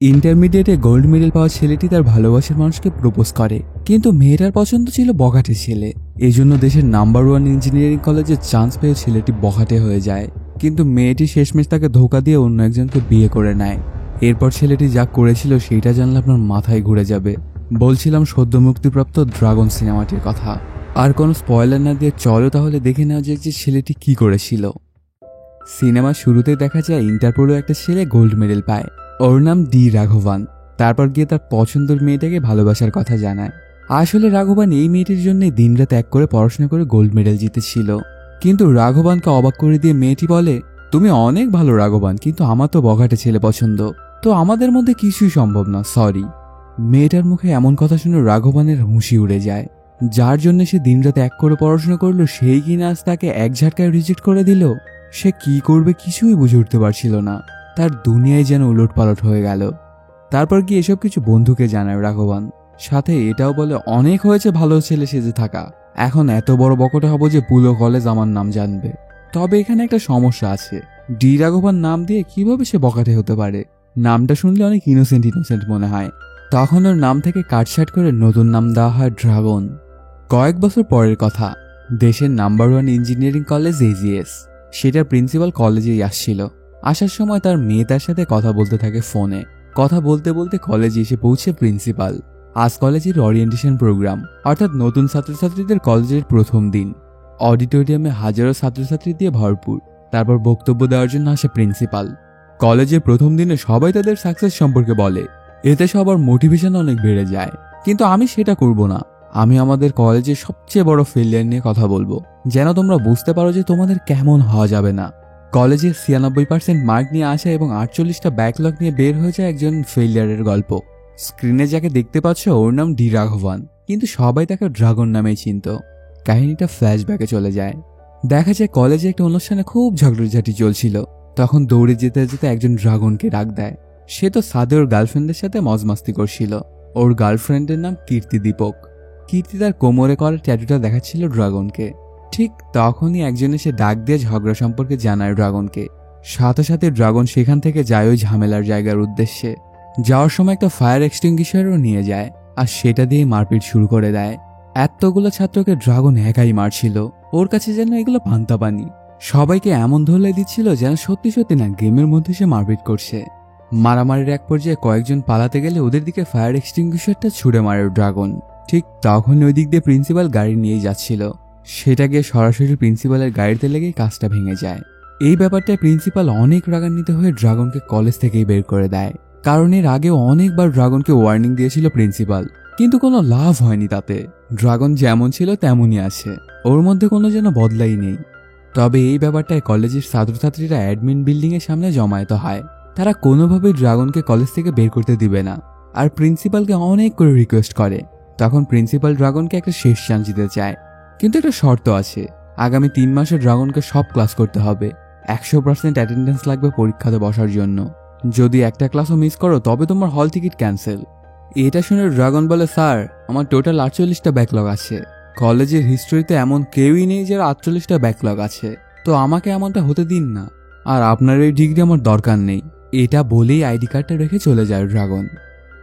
ইন্টারমিডিয়েটে gold medal পাওয়া ছেলেটি তার ভালোবাসার মানুষকে প্রপোজ করে, কিন্তু মেয়েটার পছন্দ ছিল বখাটে ছেলে। এজন্য দেশের নাম্বার 1 ইঞ্জিনিয়ারিং কলেজে চান্স পেয়ে ছেলেটি বখাটে হয়ে যায়, কিন্তু মেয়েটি শেষমেশ তাকে ধোঁকা দিয়ে অন্য একজনকে বিয়ে করে নেয়। এরপর ছেলেটি যা করেছিল সেইটা জানলে আপনার মাথায় ঘুরে যাবে। বলছিলাম সদ্য মুক্তিপ্রাপ্ত ড্রাগন সিনেমাটির কথা। আর কোনো স্পয়লার না দিয়ে চলো তাহলে দেখে নেওয়া যাক যে ছেলেটি কি করেছিল। সিনেমার শুরুতে দেখা যায় ইন্টারপোলে একটা ছেলে গোল্ড মেডেল পায়। ওর নাম ডি রাঘবান। তারপর গিয়ে তার পছন্দের মেয়েটাকে ভালোবাসার কথা জানায়। আসলে রাঘবান এই মেয়েটির জন্য দিনরাত এক করে পড়াশোনা করে গোল্ড মেডেল জিতেছিল। কিন্তু রাঘবানকে অবাক করে দিয়ে মেয়েটি বলে, তুমি অনেক ভালো রাঘবান, কিন্তু আমার তো বখাটে ছেলে পছন্দ, তো আমাদের মধ্যে কিছুই সম্ভব না, সরি। মেয়েটার মুখে এমন কথা শুনে রাঘবানের হুঁশি উড়ে যায়। যার জন্য সে দিনরাত এক করে পড়াশোনা করলো সেই কিনা আজ তাকে এক ঝাটকায় রিজেক্ট করে দিল। সে কি করবে কিছুই বুঝে উঠতে পারছিল না। তার দুনিয়ায় যেন উলটপালট হয়ে গেল। তারপর কি এসব কিছু বন্ধুকে জানায় রাঘবান। সাথে এটাও বলে, অনেক হয়েছে ভালো ছেলে সেজে থাকা, এখন এত বড় বকটে হব যে পুরো কলেজ আমার নাম জানবে। তবে এখানে একটা সমস্যা আছে, ডি রাঘবান নাম দিয়ে কিভাবে সে বকাটে হতে পারে? নামটা শুনলে অনেক ইনোসেন্ট মনে হয়। তখন ওর নাম থেকে কাটছাট করে নতুন নাম দেওয়া হয় ড্রাগন। কয়েক বছর পরের কথা, দেশের নাম্বার 1 ইঞ্জিনিয়ারিং কলেজ এজিএস, সেটার প্রিন্সিপাল কলেজেই আসছিল। আসার সময় তার মেয়ে তার সাথে কথা বলতে থাকে ফোনে। কথা বলতে বলতে কলেজে এসে পৌঁছে প্রিন্সিপাল। আজ কলেজের ওরিয়েন্টেশন প্রোগ্রাম, অর্থাৎ নতুন ছাত্রছাত্রীদের কলেজের প্রথম দিন। অডিটোরিয়ামে হাজারো ছাত্রছাত্রী দিয়ে ভরপুর। তারপর বক্তব্য দেওয়ার জন্য আসে প্রিন্সিপাল। কলেজের প্রথম দিনে সবাই তাদের সাকসেস সম্পর্কে বলে, এতে সবার মোটিভেশন অনেক বেড়ে যায়। কিন্তু আমি সেটা করব না। আমি আমাদের কলেজের সবচেয়ে বড় ফেলিয়ার নিয়ে কথা বলবো, যেন তোমরা বুঝতে পারো যে তোমাদের কেমন হওয়া যাবে না। কলেজে 96% মার্ক নিয়ে আসা এবং 48টা ব্যাকলগ নিয়ে বের হয়ে যায় একজন ফেলিয়ারের গল্প। স্ক্রিনে যাকে দেখতে পাচ্ছ ওর নাম ডি রাঘবান, কিন্তু সবাই তাকে ড্রাগন নামেই চিনত। কাহিনীটা ফ্ল্যাশব্যাকে চলে যায়। দেখা যায় কলেজে একটা অনুষ্ঠানে খুব ঝগড়াঝাটি চলছিল। তখন দৌড়ে যেতে যেতে একজন ড্রাগনকে ডাক দেয়। সে তো সাদে ওর গার্লফ্রেন্ডের সাথে মজমাস্তি করছিল। ওর গার্লফ্রেন্ডের নাম কীর্তি দীপক। কীর্তি তার কোমরে করা ট্যাটুটা দেখাচ্ছিল ড্রাগনকে। ঠিক তখনই একজন এসে ডাক দিয়ে ঝগড়া সম্পর্কে জানায় ড্রাগনকে। সাথে সাথে ড্রাগন সেখান থেকে যায় ওই ঝামেলার জায়গার উদ্দেশ্যে। যাওয়ার সময় একটা ফায়ার এক্সটিংগুইশারও নিয়ে যায়, আর সেটা দিয়ে মারপিট শুরু করে দেয়। এতগুলো ছাত্রকে ড্রাগন একাই মারছিল। ওর কাছে যেন এগুলো পান্তা পানি। সবাইকে এমন ধরলে দিচ্ছিল যেন সত্যি সত্যি না গেমের মধ্যে সে মারপিট করছে। মারামারির এক পর্যায়ে কয়েকজন পালাতে গেলে ওদের দিকে ফায়ার এক্সটিংগুইশারটা ছুড়ে মারে ড্রাগন। ঠিক তখন ওই দিক দিয়ে প্রিন্সিপাল গাড়ি নিয়েই যাচ্ছিল। সেটা গিয়ে সরাসরি প্রিন্সিপালের গাড়িতে লেগে কাজটা ভেঙে যায়। এই ব্যাপারটায় প্রিন্সিপাল অনেক রাগান্বিত হয়ে ড্রাগনকে কলেজ থেকেই বের করে দেয়। কারণ এর আগেও অনেকবার ড্রাগনকে ওয়ার্নিং দিয়েছিল প্রিন্সিপাল, কিন্তু কোনো লাভ হয়নি তাতে। ড্রাগন যেমন ছিল তেমনই আছে, ওর মধ্যে কোনো যেন বদলাই নেই। তবে এই ব্যাপারটায় কলেজের ছাত্রছাত্রীরা অ্যাডমিন বিল্ডিং এর সামনে জমায়েত হয়। তারা কোনোভাবেই ড্রাগনকে কলেজ থেকে বের করতে দিবে না, আর প্রিন্সিপালকে অনেক করে রিকোয়েস্ট করে। তখন প্রিন্সিপাল ড্রাগনকে একটা শেষ চান্স দিতে চায়, কিন্তু একটা শর্ত আছে। আগামী 3 মাসে ড্রাগনকে সব ক্লাস করতে হবে। 100% অ্যাটেন্ডেন্স লাগবে পরীক্ষাতে বসার জন্য। যদি একটা ক্লাসও মিস করো তবে তোমার হল টিকিট ক্যান্সেল। এটা শুনে ড্রাগন বলে, স্যার আমার টোটাল 48টা ব্যাকলগ আছে। কলেজের হিস্ট্রিতে এমন কেউই নেই যার 48টা ব্যাকলগ আছে, তো আমাকে এমনটা হতে দিন না। আর আপনার এই ডিগ্রি আমার দরকার নেই। এটা বলেই আইডি কার্ডটা রেখে চলে যায় ড্রাগন।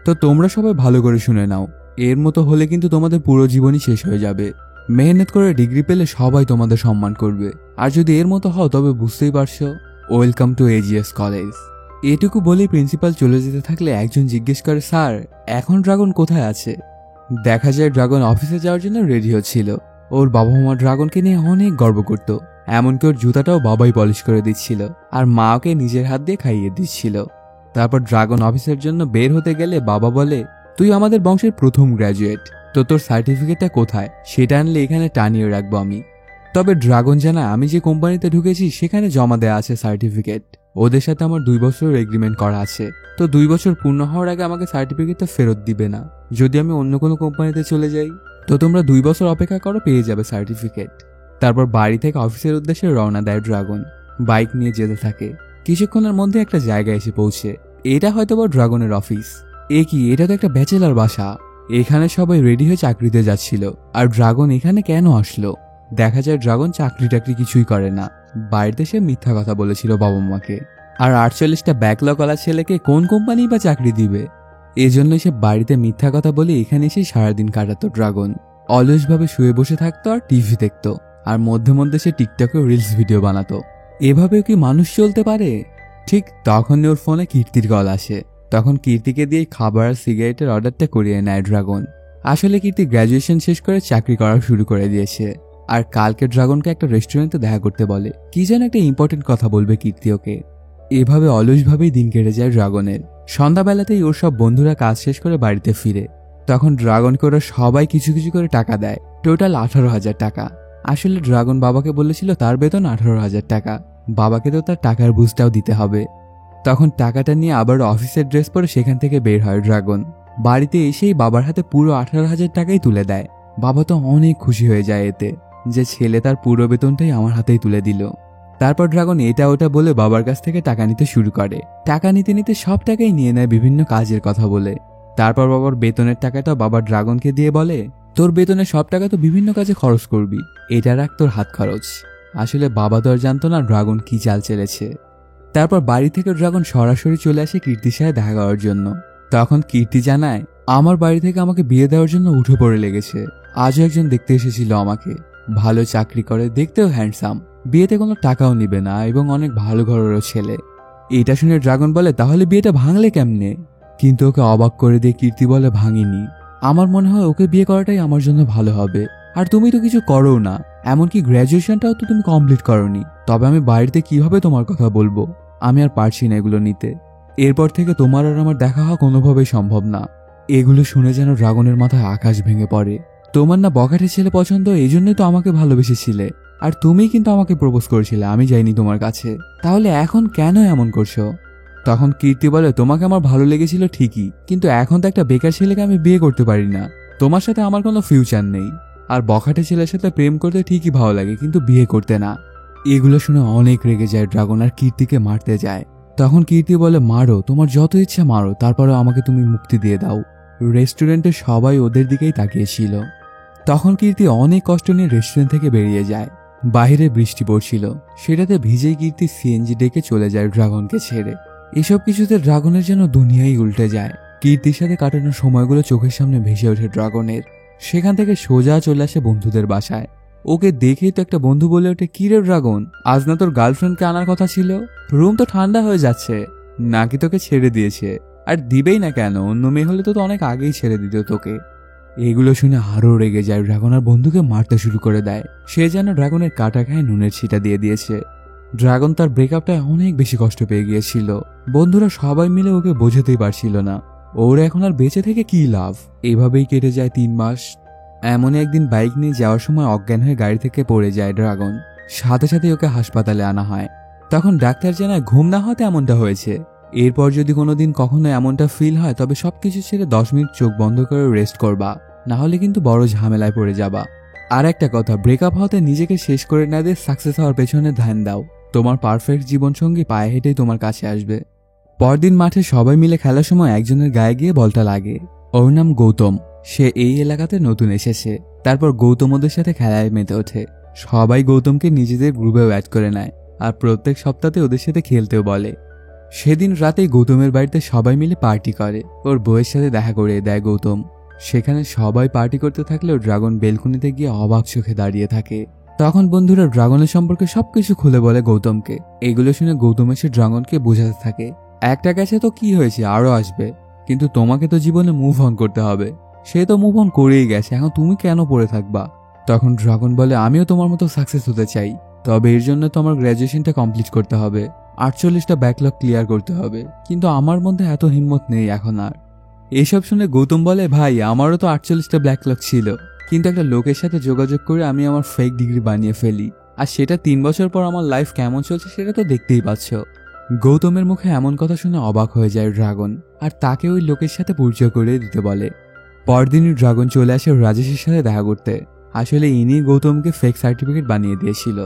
তো তোমরা সবাই ভালো করে শুনে নাও, এর মতো হলে কিন্তু তোমাদের পুরো জীবনই শেষ হয়ে যাবে। মেহনত করে ডিগ্রি পেলে সবাই তোমাদের সম্মান করবে, আর যদি এর মতো হও তবে বুঝতেই পারছো, ওয়েলকাম টু এজিএস কলেজ। এটুকু বলেই প্রিন্সিপাল চলে যেতে থাকলে একজন জিজ্ঞেস করে, স্যার এখন ড্রাগন কোথায় আছে? দেখা যায় ড্রাগন অফিসে যাওয়ার জন্য রেডি হচ্ছিল। ওর বাবা মা ড্রাগনকে নিয়ে অনেক গর্ব করত, এমনকি ওর জুতাটাও বাবাই পলিশ করে দিচ্ছিল, আর মা ওকে নিজের হাত দিয়ে খাইয়ে দিচ্ছিল। তারপর ড্রাগন অফিসের জন্য বের হতে গেলে বাবা বলে, তুই আমাদের বংশের প্রথম গ্র্যাজুয়েট, তো তোর সার্টিফিকেটটা কোথায়? সেটা আনলে এখানে টানিয়ে রাখবো আমি। তবে ড্রাগন জানায়, আমি যে কোম্পানিতে ঢুকেছি সেখানে জমা দেওয়া আছে সার্টিফিকেট। ওদের সাথে আমার 2 বছরের এগ্রিমেন্ট করা আছে, তো 2 বছর পূর্ণ হওয়ার আগে আমাকে সার্টিফিকেটটা ফেরত দিবে না। যদি আমি অন্য কোনো কোম্পানিতে চলে যাই তো তোমরা 2 বছর অপেক্ষা করো, পেয়ে যাবে সার্টিফিকেট। তারপর বাড়ি থেকে অফিসের উদ্দেশ্যে রওনা দেয় ড্রাগন। বাইক নিয়ে যেতে থাকে। কিছুক্ষণের মধ্যে একটা জায়গায় এসে পৌঁছে। এটা হয়তো বা ড্রাগনের অফিস। কি, এটা তো একটা ব্যাচেলার বাসা। এখানে সবাই রেডি হয়ে চাকরিতে যাচ্ছিল, আর ড্রাগন এখানে কেন আসলো? দেখা যায় ড্রাগন চাকরি টাকরি কিছুই করে না। বাড়িতে সে মিথ্যা কথা বলেছিল বাবা মাকে। আর 48টা ব্যাকলগওয়ালা ছেলেকে কোন কোম্পানি বা চাকরি দিবে? এজন্য সে বাড়িতে মিথ্যা কথা বলে এখানে এসে সারাদিন কাটাতো ড্রাগন। অলসভাবে শুয়ে বসে থাকতো আর টিভি দেখতো, আর মধ্যে মধ্যে সে টিকটকে রিলস ভিডিও বানাতো। এভাবেও কি মানুষ চলতে পারে? ঠিক তখনই ওর ফোনে কীর্তির কল আসে। তখন কীর্তিকে দিয়ে খাবার আর সিগারেটের অর্ডারটা করিয়ে নেয় ড্রাগন। আসলে কীর্তি গ্র্যাজুয়েশন শেষ করে চাকরি করা শুরু করে দিয়েছে, আর কালকে ড্রাগনকে একটা রেস্টুরেন্টে দেখা করতে বলে। কি যেন একটা ইম্পর্টেন্ট কথা বলবে কীর্তি ওকে। এভাবে অলসভাবেই দিন কেটে যায় ড্রাগনের। সন্ধ্যাবেলাতেই ওর সব বন্ধুরা কাজ শেষ করে বাড়িতে ফিরে। তখন ড্রাগনকে ওরা সবাই কিছু কিছু করে টাকা দেয়, টোটাল 18,000 টাকা। আসলে ড্রাগন বাবাকে বলেছিল তার বেতন 18,000 টাকা, বাবাকে তো তার টাকার বুঝটাও দিতে হবে। তখন টাকাটা নিয়ে আবার অফিসের ড্রেস পরে সেখান থেকে বের হয় ড্রাগন। বাড়িতে এসেই বাবার হাতে পুরো 18,000 টাকাই তুলে দেয়। বাবা তো অনেক খুশি হয়ে যায় এতে, যে ছেলে তার পুরো বেতনটাই আমার হাতেই তুলে দিল। তারপর ড্রাগন এটা ওটা বলে বাবার কাছ থেকে টাকা নিতে শুরু করে। টাকা নিতে নিতে সব টাকাই নিয়ে নেয় বিভিন্ন কাজের কথা বলে। তারপর বাবার বেতনের টাকাটা বাবা ড্রাগনকে দিয়ে বলে, তোর বেতনের সব টাকা তো বিভিন্ন কাজে খরচ করবি, এটা রাখ তোর হাত খরচ। আসলে বাবা তো আর জানতো না ড্রাগন কি চাল চেলেছে। তারপর বাড়ি থেকে ড্রাগন সরাসরি চলে আসে কীর্তির সাথে দেখা করার জন্য। তখন কীর্তি জানায়, আমার বাড়ি থেকে আমাকে বিয়ে দেওয়ার জন্য উঠে পড়ে লেগেছে। আজও একজন দেখতে এসেছিল আমাকে, ভালো চাকরি করে, দেখতেও হ্যান্ডসাম, বিয়েতে কোনো টাকাও নিবে না এবং অনেক ভালো ঘরেরও ছেলে। এটা শুনে ড্রাগন বলে, তাহলে বিয়েটা ভাঙলে কেমনে? কিন্তু ওকে অবাক করে দিয়ে কীর্তি বলে, ভাঙিনি। আমার মনে হয় ওকে বিয়ে করাটাই আমার জন্য ভালো হবে। আর তুমি তো কিছু করো না, এমনকি গ্র্যাজুয়েশনটাও তো তুমি কমপ্লিট করোনি। তবে আমি বাড়িতে কিভাবে তোমার কথা বলবো? আমি আর পারছি না এগুলো নিতে। এরপর থেকে তোমার আর আমার দেখা হওয়া কোনোভাবেই সম্ভব না। এগুলো শুনে যেন ড্রাগনের মাথায় আকাশ ভেঙে পড়ে। তোমার না বখাটে ছেলে পছন্দ, এই জন্যই তো আমাকে ভালোবেসেছিলে। আর তুমিই কিন্তু আমাকে প্রপোজ করেছিলে, আমি যাইনি তোমার কাছে। তাহলে এখন কেন এমন করছো? তখন কীর্তি বলে, তোমাকে আমার ভালো লেগেছিল ঠিকই, কিন্তু এখন তো একটা বেকার ছেলেকে আমি বিয়ে করতে পারি না। তোমার সাথে আমার কোনো ফিউচার নেই। আর বখাটে ছেলের সাথে প্রেম করতে ঠিকই ভালো লাগে, কিন্তু বিয়ে করতে না। এগুলো শুনে অনেক রেগে যায় ড্রাগন আর কীর্তিকে মারতে যায়। তখন কীর্তি বলে, মারো, তোমার যত ইচ্ছা মারো, তারপরে আমাকে তুমি মুক্তি দিয়ে দাও। রেস্টুরেন্টে সবাই ওদের দিকেই তাকিয়েছিল। তখন কীর্তি অনেক কষ্ট নিয়ে রেস্টুরেন্ট থেকে বেরিয়ে যায়। বাইরে বৃষ্টি পড়ছিল, সেটাতে ভিজেই কীর্তি সিএনজি ডেকে চলে যায় ড্রাগনকে ছেড়ে। এসব কিছুতে ড্রাগনের যেন দুনিয়াই উল্টে যায়। কীর্তির সাথে কাটানোর সময়গুলো চোখের সামনে ভেসে ওঠে ড্রাগনের। সেখান থেকে সোজা চলে আসে বন্ধুদের বাসায়। ওকে দেখেই তো একটা বন্ধু বলে ওঠে, কি রে ড্রাগন, আজ না তোর গার্লফ্রেন্ডকে আনার কথা ছিল? রুম তো ঠান্ডা হয়ে যাচ্ছে, নাকি তোকে ছেড়ে দিয়েছে? আর দিবেই না কেন, অন্য মেয়ে হলে তো অনেক আগেই ছেড়ে দিত তোকে। এগুলো শুনে আরো রেগে যায় ড্রাগন আর বন্ধুকে মারতে শুরু করে দেয়। সে যেন ড্রাগনের কাটা খায় নুনের ছিটা দিয়ে দিয়েছে। ড্রাগন তার ব্রেকআপটায় অনেক বেশি কষ্ট পেয়ে গিয়েছিল। বন্ধুরা সবাই মিলে ওকে বোঝাতেই পারছিল না, ওর এখন আর বেঁচে থেকে কি লাভ। এভাবেই কেটে যায় 3 মাস। এমনই একদিন বাইক নিয়ে যাওয়ার সময় অজ্ঞান হয়ে গাড়ি থেকে পড়ে যায় ড্রাগন। সাথে সাথে ওকে হাসপাতালে আনা হয়। তখন ডাক্তার জানায় ঘুম না হতে এমনটা হয়েছে। এরপর যদি কোনোদিন কখনো এমনটা ফিল হয় তবে সবকিছু ছেড়ে 10 মিনিট চোখ বন্ধ করে রেস্ট করবা, না হলে কিন্তু বড় ঝামেলায় পড়ে যাবা। আর একটা কথা, ব্রেকআপ হতে নিজেকে শেষ করে না দিয়ে সাকসেস হওয়ার পেছনে ধ্যান দাও। তোমার পারফেক্ট জীবনসঙ্গী পায়ে হেঁটেই তোমার কাছে আসবে। পরদিন মাঠে সবাই মিলে খেলার সময় একজনের গায়ে গিয়ে বলটা লাগে। ওর নাম গৌতম। সে এই এলাকাতে নতুন এসেছে। তারপর গৌতম ওদের সাথে খেলায় মেতে ওঠে। সবাই গৌতমকে নিজেদের গ্রুপেও অ্যাড করে নেয় আর প্রত্যেক সপ্তাহে ওদের সাথে খেলতেও বলে। সেদিন রাতেই গৌতমের বাড়িতে সবাই মিলে পার্টি করে। ওর বউয়ের সাথে দেখা করে দেয় গৌতম। সেখানে সবাই পার্টি করতে থাকলেও ড্রাগন বেলকুনিতে গিয়ে অবাক চোখে দাঁড়িয়ে থাকে। তখন বন্ধুরা ড্রাগনের সম্পর্কে সবকিছু খুলে বলে গৌতমকে। এগুলো শুনে গৌতম এসে ড্রাগনকে বোঝাতে থাকে, একটা গেছে তো কি হয়েছে, আরো আসবে, কিন্তু তোমাকে তো জীবনে মুভ অন করতে হবে। সে তো মুভ অন করেই গেছে, এখন তুমি কেন পড়ে থাকবা? তখন ড্রাগন বলে, আমিও তোমার মতো সাকসেস হতে চাই, তবে এর জন্য তো আমার গ্র্যাজুয়েশনটা কমপ্লিট করতে হবে, 48টা ব্যাকলগ ক্লিয়ার করতে হবে, কিন্তু আমার মধ্যে এত হিম্মত নেই এখন আর। এসব শুনে গৌতম বলে, ভাই আমারও তো 48টা ব্যাকলগ ছিল, কিন্তু একটা লোকের সাথে যোগাযোগ করে আমি আমার ফেক ডিগ্রি বানিয়ে ফেলি, আর সেটা 3 বছর পর আমার লাইফ কেমন চলছে সেটা তো দেখতেই পাচ্ছ। গৌতমের মুখে এমন কথা শুনে অবাক হয়ে যায় ড্রাগন, আর তাকে ওই লোকের সাথে পরিচয় করে দিতে বলে। পরদিনই ড্রাগন চলে আসে রাজেশের সাথে দেখা করতে। আসলে ইনি গৌতমকে ফেক সার্টিফিকেট বানিয়ে দিয়েছিল।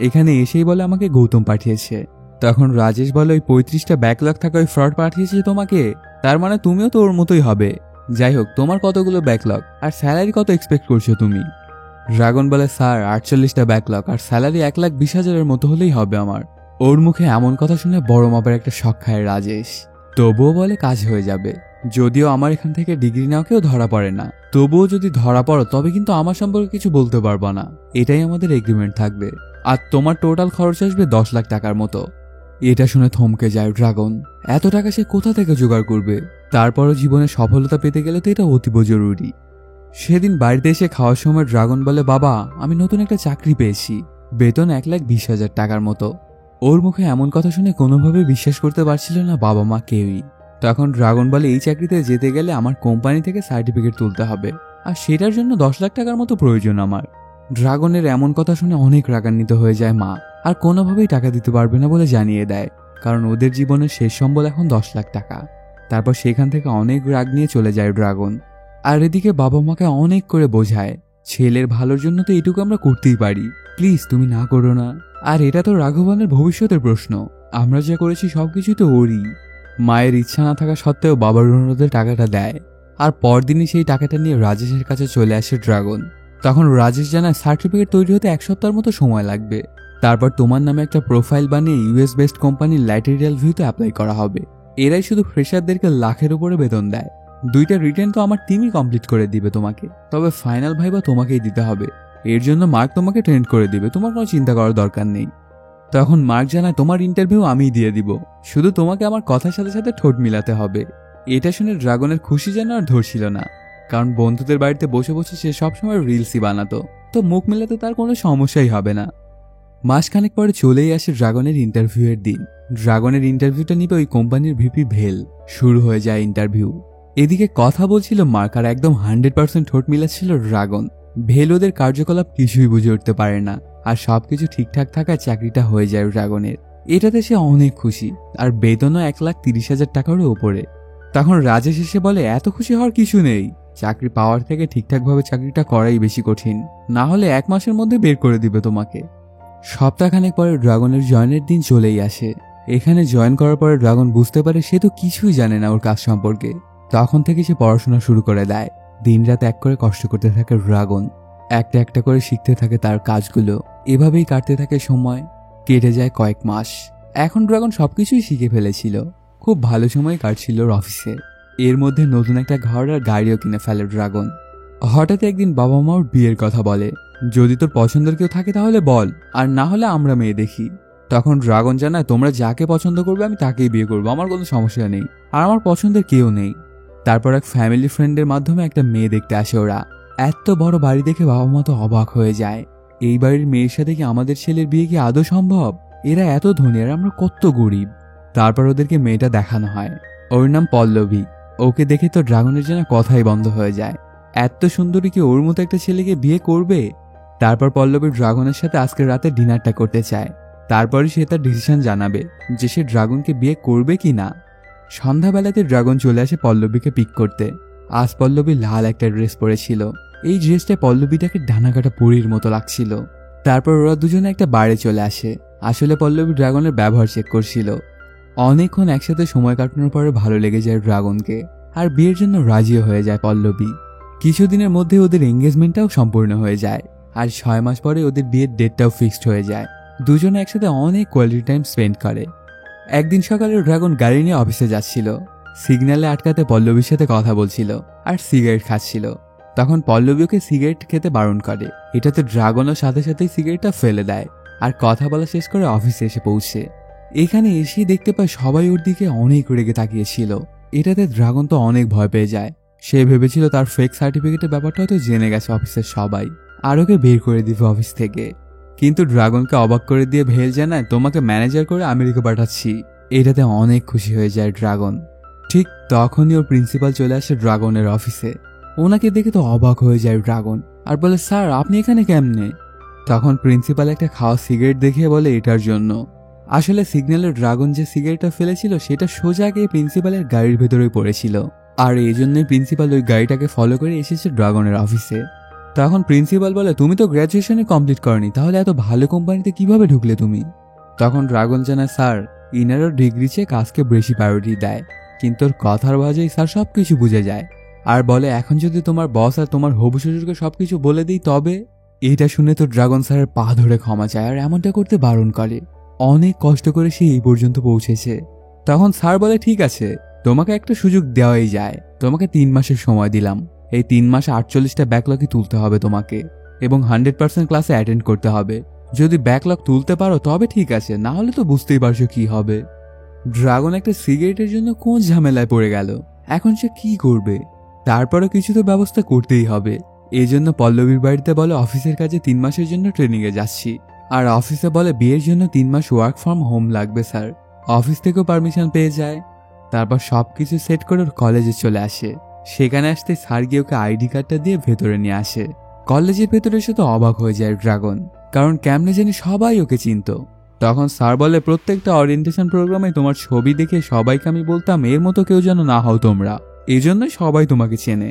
এখানে এসেই বলে আমাকে গৌতম পাঠিয়েছে। তখন রাজেশ বলে, ওই 35টা ব্যাকলগ থাকা ওই ফ্রড পাঠিয়েছে তোমাকে, তার মানে তুমিও তো ওর মতোই হবে। যাই হোক, তোমার কতগুলো ব্যাকলগ আর স্যালারি কত এক্সপেক্ট করছো তুমি? ড্রাগন বলে, স্যার 48টা ব্যাকলগ আর স্যালারি 1,20,000-এর মতো হলেই হবে আমার। ওর মুখে এমন কথা শুনে বড় মাপের একটা শক খায় রাজেশ। তবুও বলে কাজ হয়ে যাবে। যদিও আমার এখান থেকে ডিগ্রি নাও কেউ ধরা পড়ে না, তবুও যদি ধরা পড়ো তবে কিন্তু আমার সম্পর্কে কিছু বলতে পারবো না, এটাই আমাদের এগ্রিমেন্ট থাকবে। আর তোমার টোটাল খরচ আসবে 10 লাখ টাকার মতো। এটা শুনে থমকে যায় ড্রাগন। এত টাকা সে কোথা থেকে জোগাড় করবে? তারপরও জীবনে সফলতা পেতে গেলে তো এটা অতীব জরুরি। সেদিন বাড়িতে এসে খাওয়ার সময় ড্রাগন বলে, বাবা আমি নতুন একটা চাকরি পেয়েছি, বেতন 1,20,000 টাকার মতো। ওর মুখে এমন কথা শুনে কোনোভাবে বিশ্বাস করতে পারছিল না বাবা মা কেউই। তখন ড্রাগন বলে, এই চাকরিতে যেতে গেলে আমার কোম্পানি থেকে সার্টিফিকেট তুলতে হবে, আর সেটার জন্য 10 লাখ টাকার মতো প্রয়োজন আমার। ড্রাগনের এমন কথা শুনে অনেক রাগান্বিত হয়ে যায় মা, আর কোনোভাবেই টাকা দিতে পারবে না বলে জানিয়ে দেয়, কারণ ওদের জীবনের শেষ সম্বল এখন 10 লাখ টাকা। তারপর সেখান থেকে অনেক রাগ নিয়ে চলে যায় ড্রাগন। আর এদিকে বাবা মাকে অনেক করে বোঝায়, ছেলের ভালোর জন্য তো এটুকু আমরা করতেই পারি, প্লিজ তুমি না করো না। আর এটা তো রাঘবানের ভবিষ্যতের প্রশ্ন, আমরা যা করেছি সবকিছু তো ওরই। মায়ের ইচ্ছা না থাকা সত্ত্বেও বাবার অনুরোধে টাকাটা দেয়। আর পরদিনই সেই টাকাটা নিয়ে রাজেশের কাছে চলে আসে ড্রাগন। তখন রাজেশ জানায় সার্টিফিকেট তৈরি হতে 1 সপ্তাহের মতো সময় লাগবে। তারপর তোমার নামে একটা প্রোফাইল বানিয়ে ইউএস বেসড কোম্পানির ল্যাটেরিয়াল ভিউতে অ্যাপ্লাই করা হবে। এরাই শুধু ফ্রেশারদেরকে লাখের উপরে বেতন দেয়। 2টা রিটার্ন তো আমার টিমই কমপ্লিট করে দিবে তোমাকে, তবে ফাইনাল ভাইবা তোমাকেই দিতে হবে। এর জন্য মার্ক তোমাকে ট্রেন্ড করে দিবে, তোমার কোনো চিন্তা করার দরকার নেই। তখন মার্ক জানায়, তোমার ইন্টারভিউ আমিই দিয়ে দিব, শুধু তোমাকে আমার কথার সাথে সাথে ঠোঁট মিলাতে হবে। এটা শুনে ড্রাগনের খুশি যেন আর ধরছিল না, কারণ বন্ধুদের বাড়িতে বসে বসে সে সবসময় রিলসই বানাতো, তো মুখ মিলাতে তার কোনো সমস্যাই হবে না। মাসখানেক পরে চলেই আসে ড্রাগনের ইন্টারভিউয়ের দিন। ড্রাগনের ইন্টারভিউটা নিবে ওই কোম্পানির ভিপি ভেল। শুরু হয়ে যায় ইন্টারভিউ। এদিকে কথা বলছিল মার্ক, আর একদম 100% ঠোঁট মিলাচ্ছিল ড্রাগন। ভেল ওদের কার্যকলাপ কিছুই বুঝে উঠতে পারে না, আর সবকিছু ঠিকঠাক থাকায় চাকরিটা হয়ে যায় ড্রাগনের। এটাতে সে অনেক খুশি, আর বেতনও 1,30,000 টাকারও উপরে। তখন রাজেশ এসে বলে, এত খুশি হওয়ার কিছু নেই, চাকরি পাওয়ার থেকে ঠিকঠাকভাবে চাকরিটা করাই বেশি কঠিন, না হলে 1 মাসের মধ্যে বের করে দিবে তোমাকে। সপ্তাহখানেক পরে ড্রাগনের জয়েনের দিন চলেই আসে। এখানে জয়েন করার পরে ড্রাগন বুঝতে পারে সে তো কিছুই জানে না ওর কাজ সম্পর্কে। তখন থেকে সে পড়াশোনা শুরু করে দেয়। দিনরাত এক করে কষ্ট করতে থাকে ড্রাগন, একটা একটা করে শিখতে থাকে তার কাজগুলো। এভাবেই কাটতে থাকে সময়। কেটে যায় কয়েক মাস। এখন ড্রাগন সবকিছুই শিখে ফেলেছিল। খুব ভালো সময় কাটছিল ওর অফিসে। এর মধ্যে নতুন একটা ঘর আর গাড়িও কিনে ফেলে ড্রাগন। হঠাৎ একদিন বাবা মা ওর বিয়ের কথা বলে, যদি তোর পছন্দের কেউ থাকে তাহলে বল, আর না হলে আমরা মেয়ে দেখি। তখন ড্রাগন জানায়, তোমরা যাকে পছন্দ করবে আমি তাকেই বিয়ে করবো, আমার কোনো সমস্যা নেই, আর আমার পছন্দের কেউ নেই। তারপর এক ফ্যামিলি ফ্রেন্ডের মাধ্যমে একটা মেয়ে দেখতে আসে ওরা। এত বড় বাড়ি দেখে বাবা মা তো অবাক হয়ে যায়। এই বাড়ির মেয়ের সাথে কি আমাদের ছেলের বিয়ে কি আদৌ সম্ভব? এরা এত ধনী আর আমরা কত গরিব। তারপর ওদেরকে মেয়েটা দেখানো হয়। ওর নাম পল্লবী। ওকে দেখে তো ড্রাগনের যেন কথাই বন্ধ হয়ে যায়। এত সুন্দরী কি ওর মতো একটা ছেলেকে বিয়ে করবে? তারপর পল্লবী ড্রাগনের সাথে আজকের রাতে ডিনারটা করতে চায়। তারপরে সে তার ডিসিশন জানাবে যে সে ড্রাগনকে বিয়ে করবে কি না। সন্ধ্যাবেলাতে ড্রাগন চলে আসে পল্লবীকে পিক করতে। আজ পল্লবী লাল একটা ড্রেস পরেছিল। এই ড্রেসটা পল্লবীটাকে ডানাকাটা পরীর মতো লাগছিল। তারপর ওরা দুজনে একটা বারে চলে আসে। আসলে পল্লবী ড্রাগনের ব্যবহার চেক করছিল। অনেকক্ষণ একসাথে সময় কাটানোর পরে ভালো লেগে যায় ড্রাগনকে, আর বিয়ের জন্য রাজিও হয়ে যায় পল্লবী। কিছুদিনের মধ্যে ওদের এঙ্গেজমেন্টটাও সম্পূর্ণ হয়ে যায়, আর 6 মাস পরে ওদের বিয়ের ডেটটাও ফিক্সড হয়ে যায়। দুজনে একসাথে অনেক কোয়ালিটি টাইম স্পেন্ড করে। একদিন সকালে ড্রাগন গাড়ি নিয়ে অফিসে যাচ্ছিল। সিগন্যালে আটকাতে পল্লবীর সাথে কথা বলছিল আর সিগারেট খাচ্ছিল। তখন পল্লবী ওকে সিগারেট খেতে বারণ করে। এটাতে ড্রাগনও সাথে সাথেই সিগারেটটা ফেলে দেয়, আর কথা বলা শেষ করে অফিসে এসে পৌঁছে। এখানে এসেই দেখতে পায় সবাই ওর দিকে অনেক রেগে তাকিয়েছিল। এটাতে ড্রাগন তো অনেক ভয় পেয়ে যায়। সে ভেবেছিল তার ফেক সার্টিফিকেটের ব্যাপারটা হয়তো জেনে গেছে অফিসের সবাই, আর ওকে বের করে দিবে অফিস থেকে। কিন্তু ড্রাগনকে অবাক করে দিয়ে ভেল জানায়, তোমাকে ম্যানেজার করে আমেরিকা পাঠাচ্ছি। এটাতে অনেক খুশি হয়ে যায় ড্রাগন। ঠিক তখনই ওর প্রিন্সিপাল চলে আসে ড্রাগনের অফিসে। ওনাকে দেখে তো অবাক হয়ে যায় ড্রাগন, আর বলে, স্যার আপনি এখানে কেমনে? তখন প্রিন্সিপাল একটা খাওয়া সিগারেট দেখিয়ে বলে, এটার জন্য। আসলে সিগন্যালের ড্রাগন যে সিগারেটটা ফেলেছিল সেটা সোজা গিয়ে প্রিন্সিপালের গাড়ির ভেতরেই পড়েছিল, আর এই জন্যই প্রিন্সিপাল ওই গাড়িটাকে ফলো করে এসেছে ড্রাগনের অফিসে। তখন প্রিন্সিপাল বলে, তুমি তো গ্র্যাজুয়েশনে কমপ্লিট করনি, তাহলে এত ভালো কোম্পানিতে কিভাবে ঢুকলে তুমি? তখন ড্রাগন জানায়, স্যার ইনারও ডিগ্রি চেয়ে কাজকে বেশি প্রায়োরিটি দেয়, কিন্তু ওর কথার বাজেই স্যার সবকিছু বুঝে যায়। আর বলে, এখন যদি তোমার বস আর তোমার হবু শ্বশুরকে সবকিছু বলে দিই তবে? এটা শুনে তো ড্রাগন স্যারের পা ধরে ক্ষমা চায় আর এমনটা করতে বারণ করে। অনেক কষ্ট করে সে এই পর্যন্ত পৌঁছেছে। তখন স্যার বলে ঠিক আছে, তোমাকে একটা সুযোগ দেওয়াই যায়, তোমাকে 3 মাসের সময় দিলাম। এই 3 মাসে 48টা ব্যাকলগই তুলতে হবে তোমাকে এবং 100% ক্লাসে অ্যাটেন্ড করতে হবে। যদি ব্যাকলগ তুলতে পারো তবে ঠিক আছে, না হলে তো বুঝতেই পারছো কি হবে। ড্রাগন একটা সিগারেটের জন্য কোন ঝামেলায় পড়ে গেল, এখন সে কি করবে? তারপরও কিছু তো ব্যবস্থা করতেই হবে। এই জন্য পল্লবীর বাড়িতে বলে অফিসের কাজে 3 মাসের জন্য ট্রেনিংয়ে যাচ্ছি, আর অফিসে বলে বিয়ের জন্য 3 মাস ওয়ার্ক ফ্রম হোম লাগবে স্যার। অফিস থেকেও পারমিশন পেয়ে যায়। তারপর সবকিছু সেট করে ওর কলেজে চলে আসে। সেখানে আসতে স্যার গিয়ে ওকে আইডি কার্ডটা দিয়ে ভেতরে নিয়ে আসে। কলেজের ভেতরে এসে তো অবাক হয়ে যায় ড্রাগন, কারণ কেমনে জানি সবাই ওকে চিনত। তখন স্যার বলে প্রত্যেকটা ওরিয়েন্টেশন প্রোগ্রামে তোমার ছবি দেখে সবাইকে আমি বলতাম এর মতো কেউ যেন না হও তোমরা, এই জন্যই সবাই তোমাকে চেনে।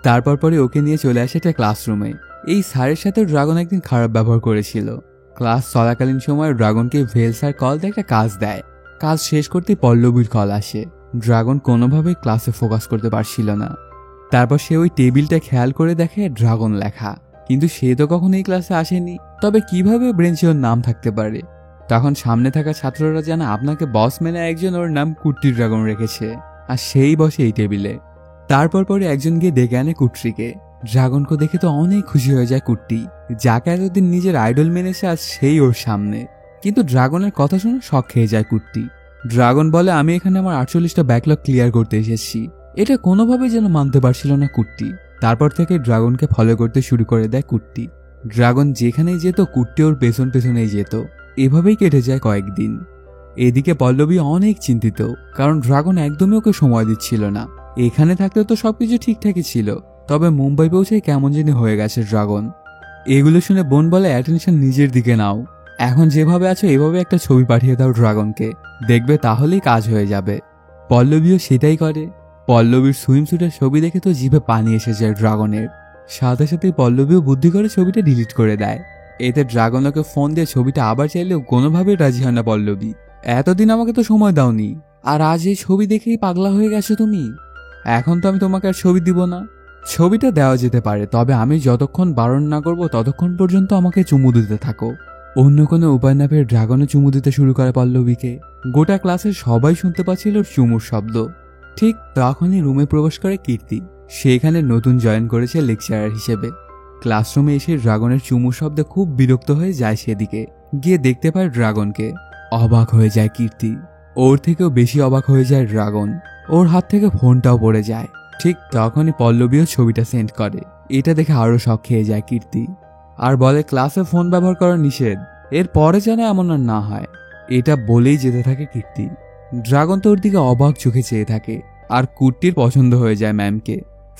তারপর পরে ওকে নিয়ে চলে আসে একটা ক্লাসরুমে। এই স্যারের সাথে ড্রাগন একদিন খারাপ ব্যবহার করেছিল। ক্লাস চলাকালীন সময় ড্রাগনকে ভেল স্যার কল দিয়ে একটা কাজ দেয়। কাজ শেষ করতে পল্লবীর কল আসে। ড্রাগন কোনোভাবেই ক্লাসে ফোকাস করতে পারছিল না। তারপর সে ওই টেবিলটা খেয়াল করে দেখে ড্রাগন লেখা, কিন্তু সে তো কখনো এই ক্লাসে আসেনি, তবে কিভাবে ব্রেঞ্চে ওর নাম থাকতে পারে? তখন সামনে থাকা ছাত্ররা জানা আপনাকে বস মেনে একজন ওর নাম কুট্টি ড্রাগন রেখেছে, আর সেই বসে এই টেবিলে। তারপর পরে একজন গিয়ে ডেকে আনে কুট্রিকে। ড্রাগনকে দেখে তো অনেক খুশি হয়ে যায় কুট্টি, যাকে এতদিন নিজের আইডল মেনেছে আজ সেই ওর সামনে। কিন্তু ড্রাগনের কথা শুনে শক খেয়ে যায় কুট্টি। ড্রাগন বলে আমি এখানে আমার 48টা ব্যাকলগ ক্লিয়ার করতে এসেছি। এটা কোনোভাবে যেন মানতে পারছিল না কুট্টি। তারপর থেকে ড্রাগনকে ফলো করতে শুরু করে দেয় কুট্টি। ড্রাগন যেখানেই যেত কুট্টি ওর পেছন পেছনেই যেত। এভাবেই কেটে যায় কয়েকদিন। এদিকে পল্লবী অনেক চিন্তিত, কারণ ড্রাগন একদমই ওকে সময় দিচ্ছিল না। এখানে থাকলে তো সবকিছু ঠিকঠাকই ছিল, তবে মুম্বাই পৌঁছে কেমন জানি হয়ে গেছে ড্রাগন। এগুলো শুনে বোন বলে অ্যাটেনশন নিজের দিকে নাও, এখন যেভাবে আছো এভাবে একটা ছবি পাঠিয়ে দাও ড্রাগনকে, দেখবে তাহলেই কাজ হয়ে যাবে। পল্লবীও সেটাই করে। পল্লবীর সুইমস্যুটের ছবি দেখে তো জিভে পানি এসে যায় ড্রাগনের। সাথে সাথে পল্লবীও বুদ্ধি করে ছবিটা ডিলিট করে দেয়। এতে ড্রাগন ওকে ফোন দিয়ে ছবিটা আবার চাইলেও কোনোভাবেই রাজি হয় না পল্লবী। এতদিন আমাকে তো সময় দাওনি, আর আজ এই ছবি দেখেই পাগলা হয়ে গেছো তুমি। এখন তো আমি তোমাকে আর ছবি দিব না। ছবিটা দেওয়া যেতে পারে, তবে আমি যতক্ষণ বারণ না করবো ততক্ষণ পর্যন্ত আমাকে চুমু দিতে থাকো। অন্য কোনো উপায় না পেয়ে ড্রাগনে চুমু দিতে শুরু করে পল্লবীকে। গোটা ক্লাসের সবাই শুনতে পাচ্ছিল চুমুর শব্দ। ঠিক তখনই রুমে প্রবেশ করে কীর্তি। সেখানে নতুন জয়েন করেছে লেকচারার হিসেবে। ক্লাসরুমে এসে ড্রাগনের চুমুর শব্দে খুব বিরক্ত হয়ে যায় সেদিকে। গিয়ে দেখতে পায় ড্রাগনকে। অবাক হয়ে যায় কীর্তি। ওর থেকেও বেশি অবাক হয়ে যায় ড্রাগন। ওর হাত থেকে ফোনটাও পড়ে যায়। ঠিক তখনই পল্লবীও ছবিটা সেন্ড করে। এটা দেখে আরো শক খেয়ে যায় কীর্তি, আর বলে ক্লাসে ফোন ব্যবহার করা নিষেধ, এর পরে যেন এমন আর না হয়। এটা বলেই যেতে থাকে কীর্তি। ড্রাগন তো ওর দিকে অবাক চোখে চেয়ে থাকে, আর কুট্টির পছন্দ হয়ে যায় ম্যামকে।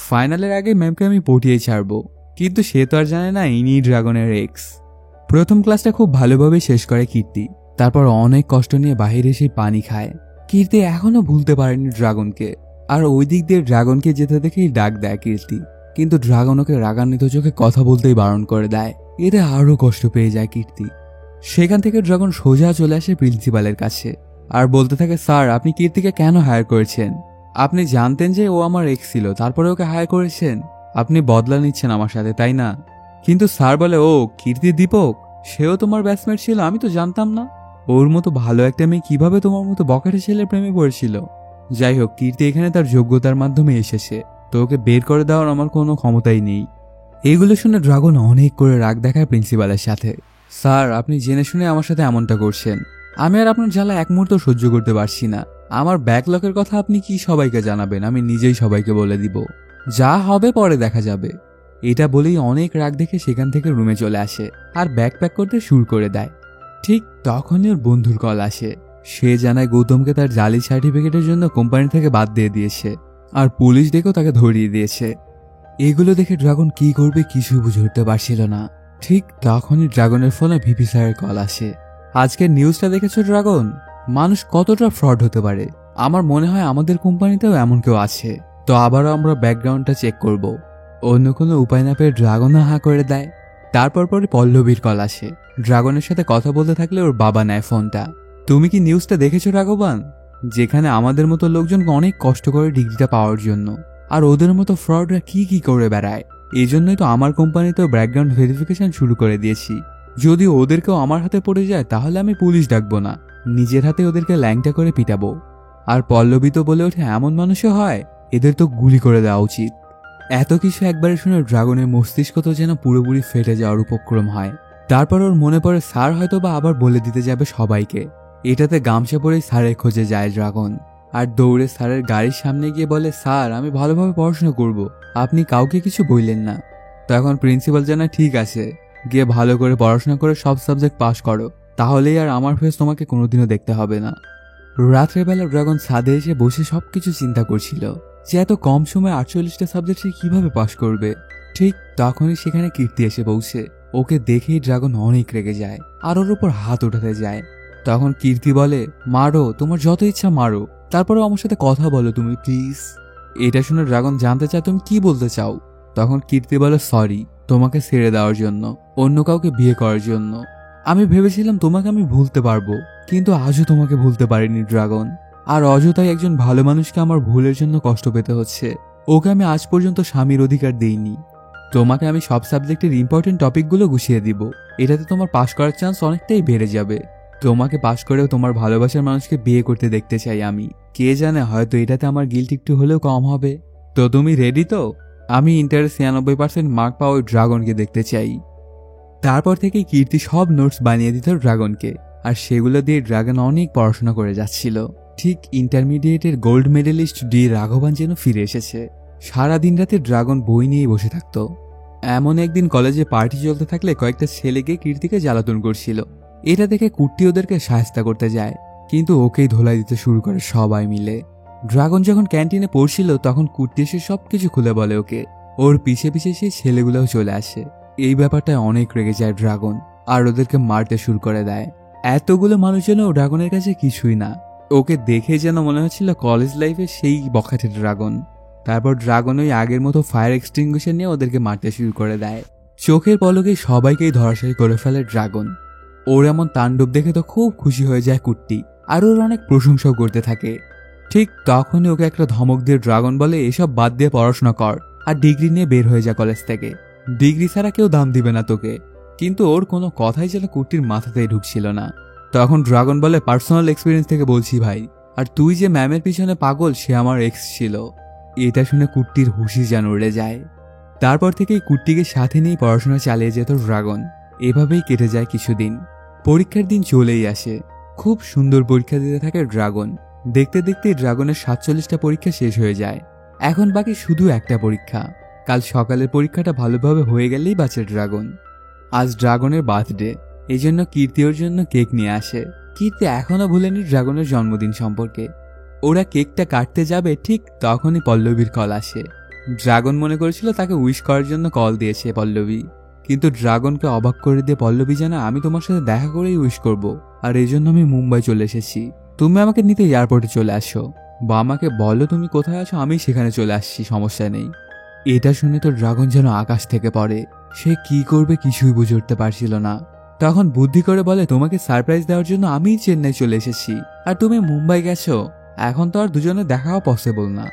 ফাইনালের আগে ম্যামকে আমি পটিয়ে ছাড়বো, কিন্তু সে তো আর জানে না ইনি ড্রাগনের এক্স। প্রথম ক্লাসটা খুব ভালোভাবে শেষ করে কীর্তি। তারপর অনেক কষ্ট নিয়ে বাহিরে এসে পানি খায়। কীর্তি এখনো ভুলতে পারেনি ড্রাগনকে, আর ওই দিক দিয়ে ড্রাগনকে যেতে দেখেই ডাক দেয় কীর্তি। কিন্তু ড্রাগন ওকে রাগান্বিত চোখে কথা বলতেই বারণ করে দেয়। এতে আরো কষ্ট পেয়ে যায় কীর্তি। সেখান থেকে ড্রাগন সোজা চলে আসে প্রিন্সিপালের কাছে, আর বলতে থাকে স্যার আপনি কীর্তিকে কেন হায়ার করেছেন? আপনি জানতেন যে ও আমার এক্স ছিল, তারপরে ওকে হায়ার করেছেন। আপনি বদলা নিচ্ছেন আমার সাথে, তাই না? কিন্তু স্যার বলে ও কীর্তি দীপক, সেও তোমার ব্যাচমেট ছিল, আমি তো জানতাম না। ওর মতো ভালো একটা মেয়ে কিভাবে তোমার মতো বকাটে ছেলের প্রেমে পড়েছিল? যাই হোক, কীর্তি এখানে তার যোগ্যতার মাধ্যমে এসেছে, তো ওকে বের করে দেওয়ার আমার কোনো ক্ষমতাই নেই। এগুলো শুনে ড্রাগন অনেক করে রাগ দেখায় প্রিন্সিপালের সাথে। স্যার আপনি জেনে শুনে আমার সাথে এমনটা করছেন, আমি আর আপনার জ্বালা এক মুহূর্ত সহ্য করতে পারছি না। আমার ব্যাকলগের কথা আপনি কি সবাইকে জানাবেন? আমি নিজেই সবাইকে বলে দিব, যা হবে পরে দেখা যাবে। এটা বলেই অনেক রাগ দেখে সেখান থেকে রুমে চলে আসে, আর ব্যাগ প্যাক করতে শুরু করে দেয়। ঠিক তখনই ওর বন্ধুর কল আসে। সে জানায় গৌতমকে তার জালি সার্টিফিকেটের জন্য কোম্পানি থেকে বাদ দিয়ে দিয়েছে, আর পুলিশ ডেকেও তাকে ধরিয়ে দিয়েছে। এগুলো দেখে ড্রাগন কি করবে কিছু বুঝে উঠতে পারছিল না। ঠিক তখনই ড্রাগনের ফোনে ভিপি স্যারের কল আসে। আজকের নিউজটা দেখেছো ড্রাগন? মানুষ কতটা ফ্রড হতে পারে। আমার মনে হয় আমাদের কোম্পানিতেও এমন কেউ আছে, তো আবারও আমরা ব্যাকগ্রাউন্ডটা চেক করব। অন্য কোনো উপায় না পেয়ে ড্রাগনও হা করে দেয়। তারপর পরে পল্লবীর কল আসে। ড্রাগনের সাথে কথা বলতে থাকলে ওর বাবা নেয় ফোনটা। তুমি কি নিউজটা দেখেছো রাঘবান? যেখানে আমাদের মতো লোকজন অনেক কষ্ট করে ডিগ্রিটা পাওয়ার জন্য, আর ওদের মতো ফ্রডরা কি কি করে বেড়ায়। এই জন্যই তো আমার কোম্পানিতেও ব্যাকগ্রাউন্ড ভেরিফিকেশন শুরু করে দিয়েছি। যদি ওদেরকেও আমার হাতে পড়ে যায় তাহলে আমি পুলিশ ডাকবো না, নিজের হাতে ওদেরকে ল্যাংটা করে পিটাবো। আর পল্লবী তো বলে ওঠে, এমন মানুষও হয়, এদের তো গুলি করে দেওয়া উচিত। এত কিছু একবারে শুনে ড্রাগনের মস্তিষ্ক তো যেন পুরোপুরি ফেটে যাওয়ার উপক্রম হয়। তারপর ওর মনে পড়ে স্যার হয়তো বা আবার বলে দিতে যাবে সবাইকে। এটাতে গামছা পরেই স্যারের খোঁজে যায় ড্রাগন, আর দৌড়ে স্যারের গাড়ির সামনে গিয়ে বলে, স্যার আমি ভালোভাবে পড়াশোনা করব, আপনি কাউকে কিছু বললেন না। তখন প্রিন্সিপাল জানায়, ঠিক আছে, গিয়ে ভালো করে পড়াশোনা করে সব সাবজেক্ট পাস করো, তাহলেই আর আমার ফেস তোমাকে কোনোদিনও দেখতে হবে না। রাত্রেবেলা ড্রাগন ছাদে এসে বসে সবকিছু চিন্তা করছিল যে এত কম সময়ে 48টা সাবজেক্ট সে কিভাবে পাশ করবে। ঠিক তখনই সেখানে কীর্তি এসে পৌঁছে। ওকে দেখেই ড্রাগন অনেক রেগে যায় আর ওর উপর হাত উঠাতে যায়। তখন কীর্তি বলে, মারো, তোমার যত ইচ্ছা মারো, তারপরেও আমার সাথে কথা বলো তুমি প্লিজ। এটা শুনে ড্রাগন জানতে চায় তুমি কি বলতে চাও। তখন কীর্তি বলে, সরি, তোমাকে ছেড়ে দেওয়ার জন্য, অন্য কাউকে বিয়ে করার জন্য। আমি ভেবেছিলাম তোমাকে আমি ভুলতে পারবো, কিন্তু আজও তোমাকে ভুলতে পারিনি ড্রাগন। আর অযথাই একজন ভালো মানুষকে আমার ভুলের জন্য কষ্ট পেতে হচ্ছে। ওকে আমি আজ পর্যন্ত স্বামীর অধিকার দেইনি। তোমাকে আমি সব সাবজেক্টের ইম্পর্টেন্ট টপিকগুলো গুছিয়ে দিব, এটাতে তোমার পাশ করার চান্স অনেকটাই বেড়ে যাবে। তোমাকে পাশ করেও তোমার ভালোবাসার মানুষকে বিয়ে করতে দেখতে চাই আমি। কে জানে, হয়তো এটাতে আমার গিল্ট একটু হলেও কম হবে। তো তুমি রেডি তো? আমি ইন্টারে 96% মার্ক পাওয়া ওই ড্রাগনকে দেখতে চাই। তারপর থেকে কীর্তি সব নোটস বানিয়ে দিত ড্রাগনকে, আর সেগুলো দিয়ে ড্রাগন অনেক পড়াশোনা করে যাচ্ছিল। ঠিক ইন্টারমিডিয়েটের গোল্ড মেডেলিস্ট ডি রাঘবান যেন ফিরে এসেছে। সারাদিন রাতে ড্রাগন বই নিয়েই বসে থাকত। এমন একদিন কলেজে পার্টি চলতে থাকলে কয়েকটা ছেলেকে কীর্তিকে জ্বালাতন করছিল। এটা দেখে কুট্টি ওদেরকে সাহায্য করতে যায়, কিন্তু ওকেই ধোলাই দিতে শুরু করে সবাই মিলে। ড্রাগন যখন ক্যান্টিনে পড়ছিল তখন কুট্টি এসে সবকিছু খুলে বলে ওকে। ওর পিছে পিছে সেই ছেলেগুলোও চলে আসে। এই ব্যাপারটায় অনেক রেগে যায় ড্রাগন, আর ওদেরকে মারতে শুরু করে দেয়। এতগুলো মানুষ যেন ড্রাগনের কাছে কিছুই না। ওকে দেখে যেন মনে হচ্ছিল কলেজ লাইফে সেই বখাটে ড্রাগন। তারপর ড্রাগন ওই আগের মতো ফায়ার এক্সটিংগুইশার নিয়ে ওদেরকে মারতে শুরু করে দেয়। চোখের পলকেই সবাইকেই ধরাশায়ী করে ফেলে ড্রাগন। ওর এমন তাণ্ডব দেখে তো খুব খুশি হয়ে যায় কুট্টি, আর ওর অনেক প্রশংসাও করতে থাকে। ঠিক তখনই ওকে একটা ধমক দিয়ে ড্রাগন বলে, এসব বাদ দিয়ে পড়াশোনা কর আর ডিগ্রি নিয়ে বের হয়ে যা কলেজ থেকে, ডিগ্রি ছাড়া কেউ দাম দিবে না তোকে। কিন্তু ওর কোনো কথাই যেন কুট্টির মাথাতেই ঢুকছিল না। তখন ড্রাগন বলে, পার্সোনাল এক্সপিরিয়েন্স থেকে বলছি ভাই, আর তুই যে ম্যামের পিছনে পাগল সে আমার এক্স ছিল। এটা শুনে কুট্টির হুঁশি যেন উড়ে যায়। তারপর থেকেই কুট্টিকে সাথে নিয়ে পড়াশোনা চালিয়ে যেত ড্রাগন। এভাবেই কেটে যায় কিছুদিন। পরীক্ষার দিন চলেই আসে। খুব সুন্দর পরীক্ষা দিতে থাকে ড্রাগন। দেখতে দেখতে ড্রাগনের 47টা পরীক্ষা শেষ হয়ে যায়। এখন বাকি শুধু একটা পরীক্ষা। কাল সকালের পরীক্ষাটা ভালোভাবে হয়ে গেলেই বাঁচে ড্রাগন। আজ ড্রাগনের বার্থডে, এই জন্য কীর্তি ওর জন্য কেক নিয়ে আসে। কীর্তি এখনো ভুলেনি ড্রাগনের জন্মদিন সম্পর্কে। ওরা কেকটা কাটতে যাবে, ঠিক তখনই পল্লবীর কল আসে। ড্রাগন মনে করেছিল তাকে উইশ করার জন্য কল দিয়েছে পল্লবী, কিন্তু ড্রাগনকে অবাক করে দিয়ে পল্লবী জানা, আমি তোমার সাথে দেখা করেই উইশ করব, আর এই জন্য আমি মুম্বাই চলে এসেছি। তুমি আমাকে নিতে এয়ারপোর্টে চলে আসো, বা আমাকে বলো তুমি কোথায় আছো, আমি সেখানে চলে আসছি, সমস্যা নেই। এটা শুনে তো ড্রাগন যেন আকাশ থেকে পড়ে। সে কি করবে কিছুই বুঝে উঠতে পারছিল না। তখন বুদ্ধি করে বলে, তোমাকে সারপ্রাইজ দেওয়ার জন্য আমিই চেন্নাই চলে এসেছি, আর তুমি মুম্বাই গেছো। এখন তো আর দুজনে দেখাও পসিবল না।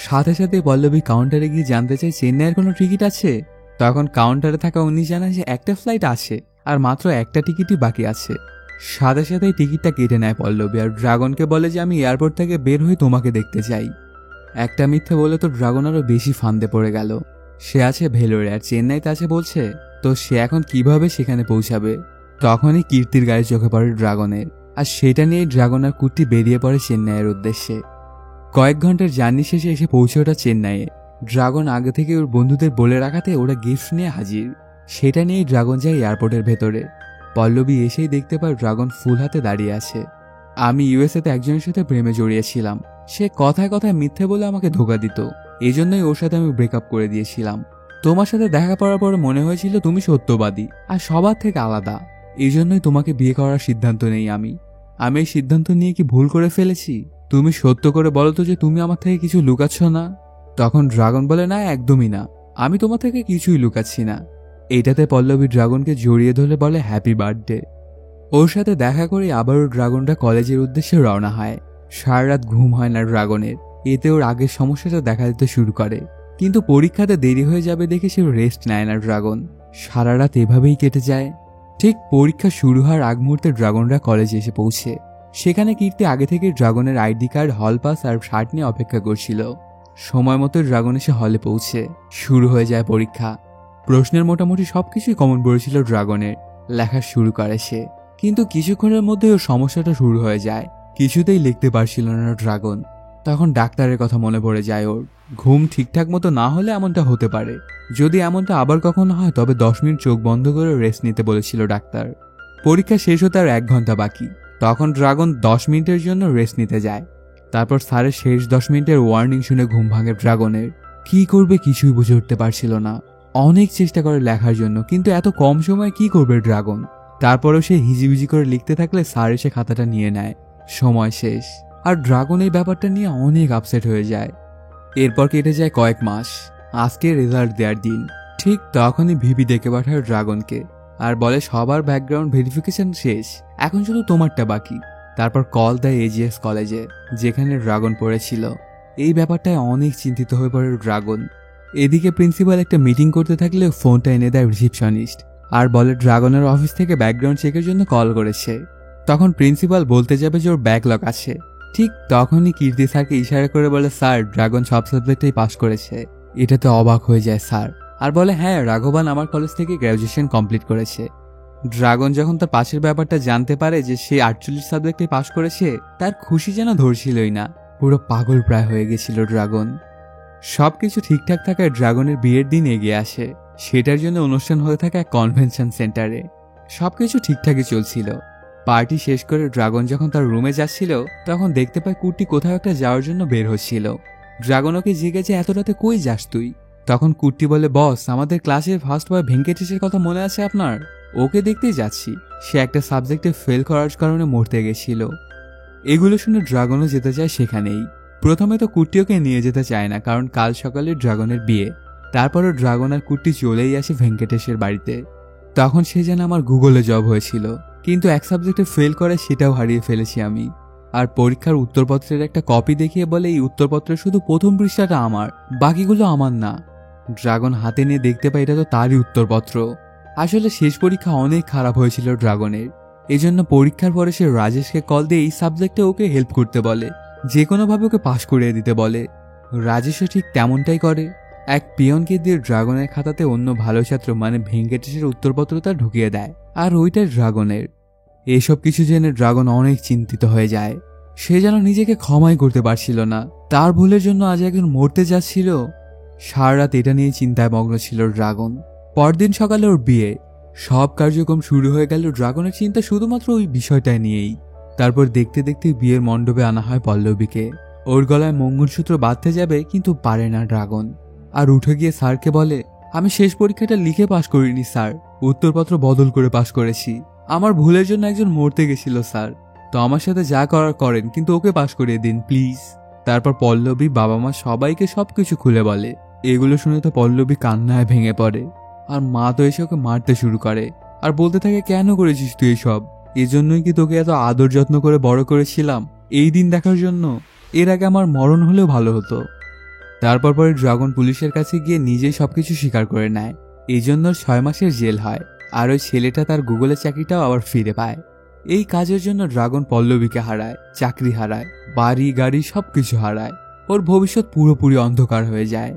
সাথে সাথে পল্লবী কাউন্টারে গিয়ে জানতে চাই চেন্নাইয়ের কোনো টিকিট আছে। তখন কাউন্টারে থাকা উনি জানায় যে একটা ফ্লাইট আছে, আর মাত্র একটা টিকিটই বাকি আছে। সাথে সাথেই টিকিটটা কেটে নেয় পল্লবী, আর ড্রাগনকে বলে যে আমি এয়ারপোর্ট থেকে বের হয়ে তোমাকে দেখতে চাই। একটা মিথ্যে বলে তো ড্রাগন আরও বেশি ফান্দে পড়ে গেল। সে আছে ভেলোরে আর চেন্নাইতে আছে বলছে, তো সে এখন কিভাবে সেখানে পৌঁছাবে। তখনই কীর্তির গায়ে চোখে পড়ে ড্রাগনের, আর সেটা নিয়েই ড্রাগন আর কুট্টি বেরিয়ে পড়ে চেন্নাইয়ের উদ্দেশ্যে। কয়েক ঘন্টার জার্নি শেষে এসে পৌঁছে ওঠা চেন্নাইয়ে। ড্রাগন আগে থেকে ওর বন্ধুদের বলে রাখাতে ওরা গিফট নিয়ে হাজির। সেটা নিয়েই ড্রাগন যায় এয়ারপোর্টের ভেতরে। পল্লবী এসেই দেখতে পায় ড্রাগন ফুল হাতে দাঁড়িয়ে আছে। আমি ইউএসএতে একজনের সাথে প্রেমে জড়িয়েছিলাম। সে কথায় কথায় মিথ্যে বলে আমাকে ধোঁকা দিত, এই জন্যই ওর সাথে আমি ব্রেকআপ করে দিয়েছিলাম। তোমার সাথে দেখা করার পরে মনে হয়েছিল তুমি সত্যবাদী আর সবার থেকে আলাদা, এই জন্যই তোমাকে বিয়ে করার সিদ্ধান্ত নেই আমি। এই সিদ্ধান্ত নিয়ে কি ভুল করে ফেলেছি? তুমি সত্য করে বলো তো যে তুমি আমার থেকে কিছু লুকাচ্ছ না। তখন ড্রাগন বলে, না একদমই না, আমি তোমার থেকে কিছুই লুকাচ্ছি না। এইটাতে পল্লবী ড্রাগনকে জড়িয়ে ধরে বলে হ্যাপি বার্থডে। ওর সাথে দেখা করে আবারও ড্রাগনটা কলেজের উদ্দেশ্যে রওনা হয়। সারা রাত ঘুম হয় না ড্রাগনের, এতে ওর আগের সমস্যাটা দেখা দিতে শুরু করে। কিন্তু পরীক্ষাতে দেরি হয়ে যাবে দেখে সে রেস্ট নেয় না ড্রাগন। সারা রাত এভাবেই কেটে যায়। ঠিক পরীক্ষা শুরু হওয়ার আগ মুহূর্তে ড্রাগনরা কলেজে এসে পৌঁছে। সেখানে কীর্তি আগে থেকে ড্রাগনের আইডি কার্ড, হল পাস আর শার্ট নিয়ে অপেক্ষা করছিল। সময় মতো ড্রাগন এসে হলে পৌঁছে শুরু হয়ে যায় পরীক্ষা। প্রশ্নের মোটামুটি সবকিছুই কমন পড়েছিল ড্রাগনের। লেখা শুরু করে সে, কিন্তু কিছুক্ষণের মধ্যে ওর সমস্যাটা শুরু হয়ে যায়। কিছুতেই লিখতে পারছিল না ড্রাগন। তখন ডাক্তারের কথা মনে পড়ে যায় ওর। ঘুম ঠিকঠাক মতো না হলে এমনটা হতে পারে। যদি এমনটা আবার কখনো হয় তবে 10 মিনিট চোখ বন্ধ করে রেস্ট নিতে বলেছিল ডাক্তার। পরীক্ষা শেষ হতে আর 1 ঘন্টা বাকি। তখন ড্রাগন 10 মিনিটের জন্য রেস্ট নিতে যায়। তারপর স্যারের শেষ 10 মিনিটের ওয়ার্নিং শুনে ঘুম ভাঙে ড্রাগনের। কি করবে কিছুই বুঝে উঠতে পারছিল না। অনেক চেষ্টা করে লেখার জন্য, কিন্তু এত কম সময়ে কি করবে ড্রাগন। তারপরেও সে হিজিবিজি করে লিখতে থাকলে স্যার এসে খাতাটা নিয়ে নেয়। সময় শেষ। আর ড্রাগন এই ব্যাপারটা নিয়ে অনেক আপসেট হয়ে যায়। এরপর কেটে যায় কয়েক মাস। আজকে রেজাল্ট দেওয়ার দিন। ঠিক তখনই ভিবি ডেকে পাঠায় ড্রাগনকে আর বলে সবার ব্যাকগ্রাউন্ড ভেরিফিকেশন শেষ, এখন শুধু তোমারটা বাকি। তারপর কল দেয় এজিএস কলেজে, যেখানে ড্রাগন পড়েছিল। এই ব্যাপারটায় অনেক চিন্তিত হয়ে পড়ে ড্রাগন। এদিকে প্রিন্সিপাল একটা মিটিং করতে থাকলে ফোনটা এনে দেয় রিসিপশনিস্ট আর বলে ড্রাগনের অফিস থেকে ব্যাকগ্রাউন্ড চেকের জন্য কল করেছে। তখন প্রিন্সিপাল বলতে যাবে যে ওর ব্যাকলগ আছে। ঠিক তখনই কীর্তি স্যারকে ইশারা করে বলে, স্যার ড্রাগন সব সাবজেক্টেই পাস করেছে। এটাতে অবাক হয়ে যায় স্যার আর বলে, হ্যাঁ রাঘবান আমার কলেজ থেকে গ্র্যাজুয়েশন কমপ্লিট করেছে। ড্রাগন যখন তার পাশের ব্যাপারটা জানতে পারে যে সে 48 সাবজেক্টে পাস করেছে, তার খুশি যেন ধরছিলই না। পুরো পাগল প্রায় হয়ে গেছিল ড্রাগন। সবকিছু ঠিকঠাক থাকায় ড্রাগনের বিয়ের দিন এগিয়ে আসে। সেটার জন্য অনুষ্ঠান হয়ে থাকে এক কনভেনশন সেন্টারে। সবকিছু ঠিকঠাকই চলছিল। পার্টি শেষ করে ড্রাগন যখন তার রুমে যাচ্ছিল তখন দেখতে পায় কুট্টি কোথাও একটা যাওয়ার জন্য বের হচ্ছিল। ড্রাগন ওকে জিজ্ঞাসা, এত রাতে কই যাস তুই? তখন কুট্টি বলে, বস আমাদের ক্লাসের ফার্স্ট বয় ভেঙ্কটেশের কথা মনে আছে আপনার? ওকে দেখতেই যাচ্ছি। সে একটা সাবজেক্টে ফেল করার কারণে মরতে গেছিল। এগুলো শুনে ড্রাগনও যেতে চায় সেখানেই। প্রথমে তো কুট্টি ওকে নিয়ে যেতে চায় না, কারণ কাল সকালে ড্রাগনের বিয়ে। তারপরও ড্রাগন আর কুট্টি চলেই আসে ভেঙ্কটেশের বাড়িতে। তখন সে যেন আমার গুগলে জব হয়েছিল, কিন্তু এক সাবজেক্টে ফেল করে সেটাও হারিয়ে ফেলেছি আমি। আর পরীক্ষার উত্তরপত্রের একটা কপি দেখিয়ে বলে এই উত্তরপত্রের শুধু প্রথম পৃষ্ঠাটা আমার, বাকিগুলো আমার না। ড্রাগন হাতে নিয়ে দেখতে পাই এটা তো তারই উত্তরপত্র। আসলে শেষ পরীক্ষা অনেক খারাপ হয়েছিল ড্রাগনের। এজন্য পরীক্ষার পরে সে রাজেশকে কল দিয়ে এই সাবজেক্টে ওকে হেল্প করতে বলে, যে কোনোভাবে ওকে পাশ করিয়ে দিতে বলে। রাজেশও ঠিক তেমনটাই করে। এক পিয়নকে দিয়ে ড্রাগনের খাতাতে অন্য ভালো ছাত্র মানে ভেঙ্কটেশের উত্তরপত্রটা ঢুকিয়ে দেয়, আর ওইটা ড্রাগনের। এসব কিছু জেনে ড্রাগন অনেক চিন্তিত হয়ে যায়। সে যেন নিজেকে ক্ষমাই করতে পারছিল না। তার ভুলের জন্য আজ একজন মরতে যাচ্ছিল। সারা রাত এটা নিয়ে চিন্তায় মগ্ন ছিল ড্রাগন। পরদিন সকালে ওর বিয়ে। সব কার্যক্রম শুরু হয়ে গেল। ড্রাগনের চিন্তা শুধুমাত্র ওই বিষয়টা নিয়েই। তারপর দেখতে দেখতে বিয়ের মণ্ডপে আনা হয় পল্লবীকে। ওর গলায় মঙ্গলসূত্র বাঁধতে যাবে, কিন্তু পারে না ড্রাগন। আর উঠে গিয়ে স্যারকে বলে, আমি শেষ পরীক্ষাটা লিখে পাশ করিনি স্যার, উত্তরপত্র বদল করে পাশ করেছি। আমার ভুলের জন্য একজন মরতে গেছিল স্যার, তো আমার সাথে যা করার করেন, কিন্তু ওকে পাশ করিয়ে দিন প্লিজ। তারপর পল্লবী বাবা মা সবাইকে সবকিছু খুলে বলে। এগুলো শুনে তো পল্লবী কান্নায় ভেঙে পড়ে। আর মা তো এসে ওকে মারতে শুরু করে আর বলতে থাকে, কেন করেছিস তুই এসব? এজন্যই কি তোকে এত আদর যত্ন করে বড় করেছিলাম, এই দিন দেখার জন্য? এর আগে আমার মরণ হলেও ভালো হতো। তারপর পরে ড্রাগন পুলিশের কাছে গিয়ে নিজেই সবকিছু স্বীকার করে নেয়। এই জন্য 6 মাসের জেল হয়। আর ওই ছেলেটা তার গুগলের চাকরিটাও আবার ফিরে পায়। এই কাজের জন্য ড্রাগন পল্লবীকে হারায়, চাকরি হারায়, বাড়ি গাড়ি সবকিছু হারায়। ওর ভবিষ্যৎ পুরোপুরি অন্ধকার হয়ে যায়।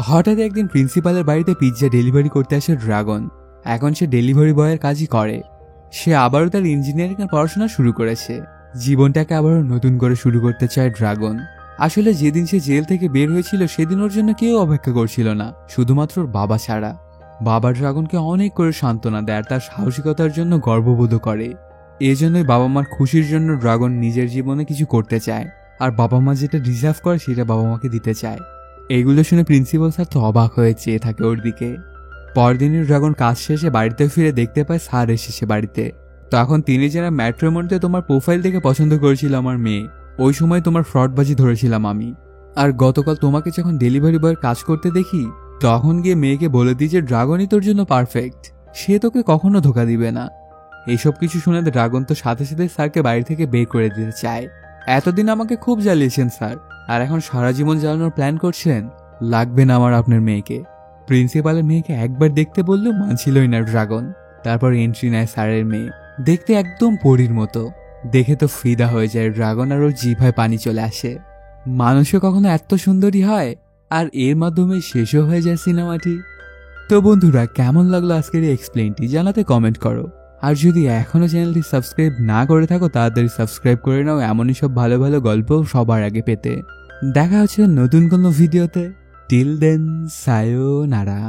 হঠাৎ একদিন প্রিন্সিপালের বাড়িতে পিৎজা ডেলিভারি করতে আসে ড্রাগন। এখন সে ডেলিভারি বয়ের কাজই করে। সে আবারও তার ইঞ্জিনিয়ারিং এর পড়াশোনা শুরু করেছে। জীবনটাকে আবারও নতুন করে শুরু করতে চায় ড্রাগন। আসলে যেদিন সে জেল থেকে বের হয়েছিল সেদিন ওর জন্য কেউ অপেক্ষা করছিল না, শুধুমাত্র ওর বাবা ছাড়া। বাবা ড্রাগনকে অনেক করে সান্ত্বনা দেয় আর তার সাহসিকতার জন্য গর্ববোধ করে। এজন্যই বাবা মার খুশির জন্য ড্রাগন নিজের জীবনে কিছু করতে চায়, আর বাবা মা যেটা ডিজার্ভ করে সেটা বাবা মাকে দিতে চায়। এগুলো শুনে প্রিন্সিপাল স্যার তো অবাক হয়ে চেয়ে থাকে ওর দিকে। পরদিনই ড্রাগন কাজ শেষে বাড়িতে ফিরে দেখতে পায় স্যার এসেছে বাড়িতে। তখন তিনি যারা ম্যাট্রিমনিতে তোমার প্রোফাইল দেখে পছন্দ করেছিল আমার মেয়ে, ওই সময় তোমার ফ্রডবাজি ধরেছিলাম আমি। আর গতকাল তোমাকে যখন ডেলিভারি বয়ের কাজ করতে দেখি, তখন গিয়ে মেয়েকে বলে দিই যে ড্রাগনই তোর জন্য পারফেক্ট, সে তোকে কখনো ধোকা দিবে না। এইসব কিছু শুনে ড্রাগন তো সাথে সাথে স্যারকে বাড়ি থেকে বের করে দিতে চায়। এতদিন আমাকে খুব জ্বালিয়েছেন স্যার, আর এখন সারা জীবন জ্বালানোর প্ল্যান করছেন? লাগবে না আমার আপনার মেয়েকে। প্রিন্সিপালের মেয়েকে একবার দেখতে বললেও মানছিলই না ড্রাগন। তারপর এন্ট্রি নেয় স্যারের মেয়ে, দেখতে একদম পরীর মতো। দেখে তো ফিদা হয়ে যায় ড্রাগন, আর ওর জিভায় পানি চলে আসে। মানুষও কখনো এত সুন্দরী হয়? আর এর মাধ্যমে শেষও হয়ে যায় সিনেমাটি। তো বন্ধুরা, কেমন লাগলো আজকের এই এক্সপ্লেইনটি জানাতে কমেন্ট করো। আর যদি এখনো চ্যানেলটি সাবস্ক্রাইব না করে থাকো তাড়াতাড়ি সাবস্ক্রাইব করে নাও এমনই সব ভালো ভালো গল্প সবার আগে পেতে। দেখা হচ্ছে নতুন কোনো ভিডিওতে। Till then, সায়োনারা।